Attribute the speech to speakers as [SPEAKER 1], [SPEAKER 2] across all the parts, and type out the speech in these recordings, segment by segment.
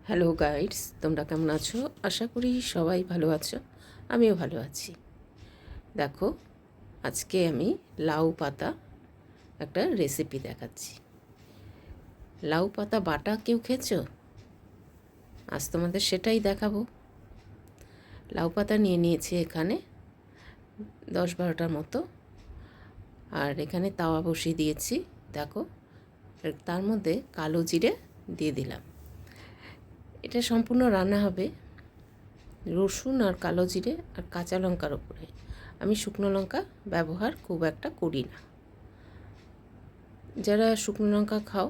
[SPEAKER 1] Hello guides, তোমরা কেমন আছো? আশা করি সবাই ভালো আছো। আমিও ভালো আছি। দেখো, আজকে আমি লাউ পাতা একটা রেসিপি দেখাচ্ছি। লাউ পাতা বাটা কেউ খেয়েছো? আজ তোমাদের সেটাই দেখাবো। লাউ পাতা নিয়ে নিয়েছি এখানে 10-12টার মতো, আর এখানে তাওয়া বসিয়ে দিয়েছি। দেখো, তার মধ্যে কালো জিরে দিয়ে দিলাম। এটা সম্পূর্ণ রান্না হবে রসুন আর কালো জিরে আর কাঁচা লঙ্কার ওপরে। আমি শুকনো লঙ্কা ব্যবহার খুব একটা করি না। যারা শুকনো লঙ্কা খাও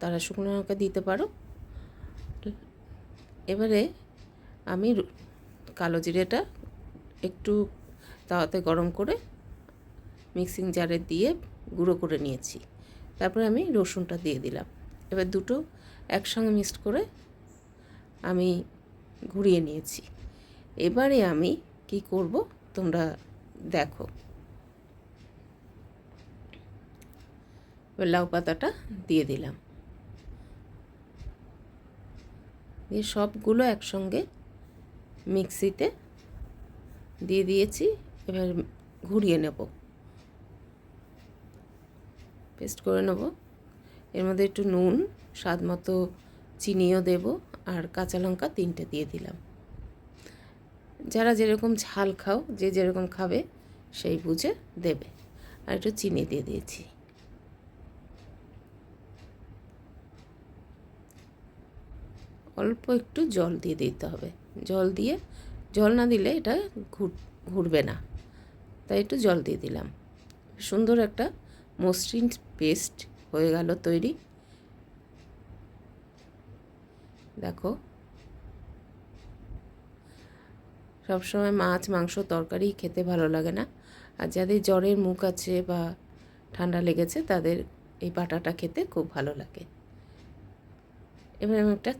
[SPEAKER 1] তারা শুকনো লঙ্কা দিতে পারো। এবারে আমি কালো জিরেটা একটু তাওয়াতে গরম করে মিক্সিং জারে দিয়ে গুঁড়ো করে নিয়েছি। তারপরে আমি রসুনটা দিয়ে দিলাম। এবার দুটো একসঙ্গে মিক্সড করে আমি ঘুরিয়ে নিয়েছি। এবারে আমি কি করব তোমরা দেখো। লাউ পাতাটা দিয়ে দিলাম, দিয়ে সবগুলো একসঙ্গে মিক্সিতে দিয়ে দিয়েছি। এবার ঘুরিয়ে নেব, পেস্ট করে নেব। এর মধ্যে একটু নুন, স্বাদ মতো চিনিও দেব, আর কাঁচা লঙ্কা 3টে দিয়ে দিলাম। যারা যেরকম ঝাল খাও, যে যেরকম খাবে সেই বুঝে দেবে। আর একটু চিনি দিয়ে দিয়েছি। অল্প একটু জল দিয়ে দিতে হবে। জল না দিলে এটা ঘুরবে না, তাই একটু জল দিয়ে দিলাম। সুন্দর একটা মসৃণ পেস্ট হয়ে গেল তৈরি। দেখো, সবসময় মাছ, মাংস, তরকারি খেতে ভালো লাগে না, আর যাদের জ্বরের মুখ আছে বা ঠান্ডা লেগেছে তাদের এই বাটাটা খেতে খুব ভালো লাগে। এবার আমি একটা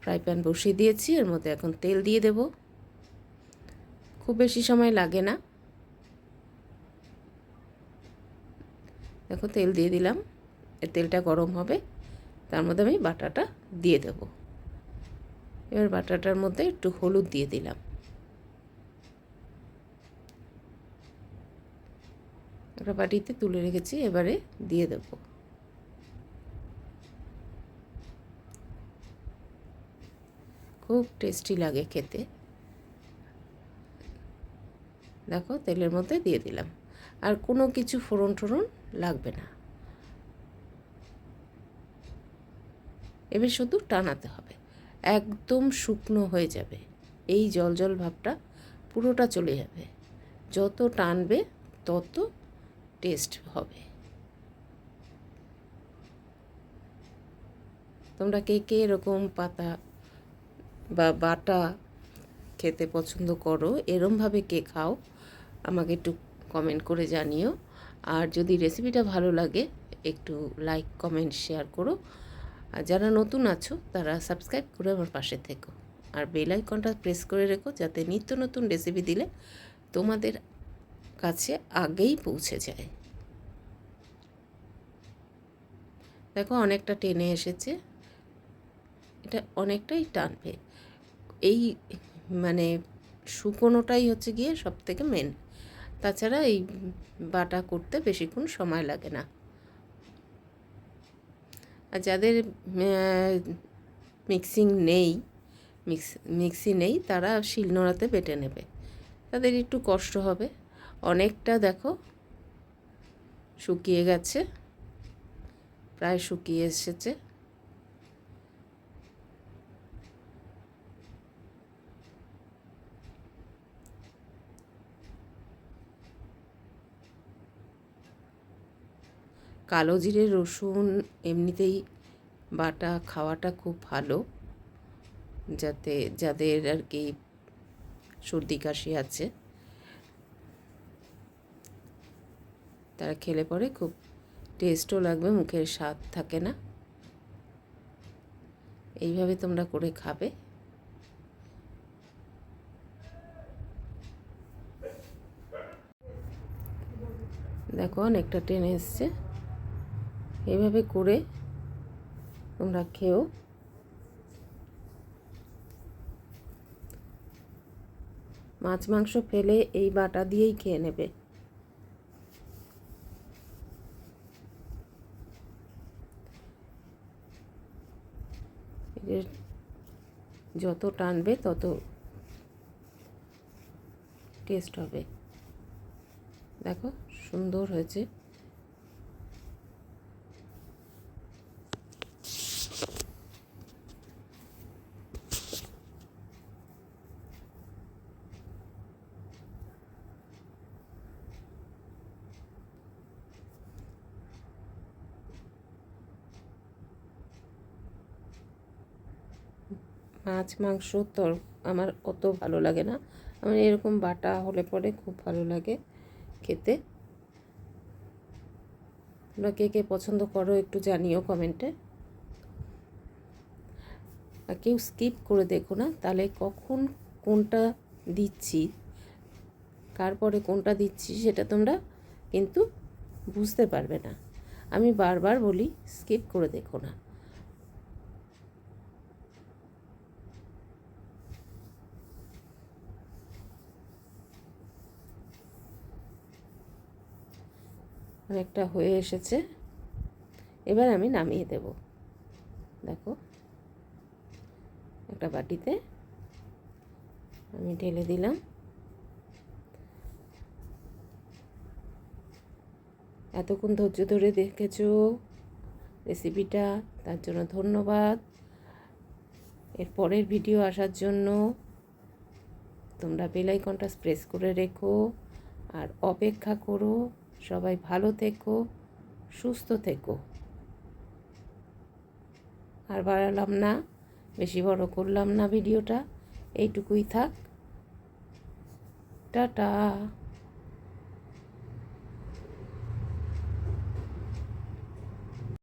[SPEAKER 1] ফ্রাই প্যান বসিয়ে দিয়েছি, এর মধ্যে এখন তেল দিয়ে দেব। খুব বেশি সময় লাগে না। দেখো, তেল দিয়ে দিলাম। এর তেলটা গরম হবে, তার মধ্যে আমি বাটাটা দিয়ে দেব। এবার বাটাটার মধ্যে একটু হলুদ দিয়ে দিলাম। একটা বাটিতে তুলে রেখেছি, এবারে দিয়ে দেব। খুব টেস্টি লাগে খেতে। দেখো, তেলের মধ্যে দিয়ে দিলাম, আর কোনো কিছু ফোড়ন টোড়ন লাগবে না। এবার শুধু টানাতে হবে, একদম শুকনো হয়ে যাবে। এই জল জল ভাবটা পুরোটা চলে যাবে। যত টানবে তত টেস্ট হবে। তোমরা কে কে এরকম পাতা বা বাটা খেতে পছন্দ করো, এরমভাবে কে খাও, আমাকে একটু কমেন্ট করে জানিও। আর যদি রেসিপিটা ভালো লাগে একটু লাইক, কমেন্ট, শেয়ার করো। আর যারা নতুন আছো তারা সাবস্ক্রাইব করে আমার পাশে থেকো, আর বেল আইকনটা প্রেস করে রেখো, যাতে নিত্য নতুন রেসিপি দিলে তোমাদের কাছে আগেই পৌঁছে যায়। দেখো, অনেকটা টেনে এসেছে। এটা অনেকটাই টানবে। এই মানে শুকোনোটাই হচ্ছে গিয়ে সব থেকে মেন। তাছাড়া এই বাটা করতে বেশিক্ষণ সময় লাগে না। আর যাদের মিক্সি নেই তারা শিলনোড়াতে বেটে নেবে, তাদের একটু কষ্ট হবে। অনেকটা দেখো শুকিয়ে গেছে, প্রায় শুকিয়ে এসেছে। কালো জিরে, রসুন এমনিতেই বাটা খাওয়াটা খুব ভালো, যাদের আর কি সর্দি কাশি আছে তারা খেলে পরে খুব টেস্টও লাগবে, মুখের স্বাদ থাকে না। এইভাবে তোমরা করে খাবে। দেখো, অনেকটা টেনে এসছে। এইভাবে করে তোমরা খেও। মাছ মাংস ফেলে এই বাটা দিয়েই খেয়ে নেবে। এর যত টানবে তত টেস্ট হবে। দেখো সুন্দর হয়েছে। মাছ মাংস আমার অত ভালো লাগে না, আমার এরকম বাটা হলে পরে খুব ভালো লাগে খেতে। তোমরা কে কে পছন্দ করো একটু জানিও কমেন্টে। আর কেউ স্কিপ করে দেখো না, তাহলে কখন কোনটা দিচ্ছি, কার পরে কোনটা দিচ্ছি সেটা তোমরা কিন্তু বুঝতে পারবে না। আমি বারবার বলি স্কিপ করে দেখো না। অনেকটা হয়ে এসেছে, এবার আমি নামিয়ে দেব। দেখো একটা বাটিতে আমি ঢেলে দিলাম। এতক্ষণ ধৈর্য ধরে দেখেছো রেসিপিটা, তার জন্য ধন্যবাদ। এর পরের ভিডিও আসার জন্য তোমরা বেল আইকনটা প্রেস করে রেখো আর অপেক্ষা করো। সবাই ভালো থেকো, সুস্থ থেকো। আর বাড়ালাম না, বেশি বড় করলাম না ভিডিওটা, এইটুকুই থাক। টাটা।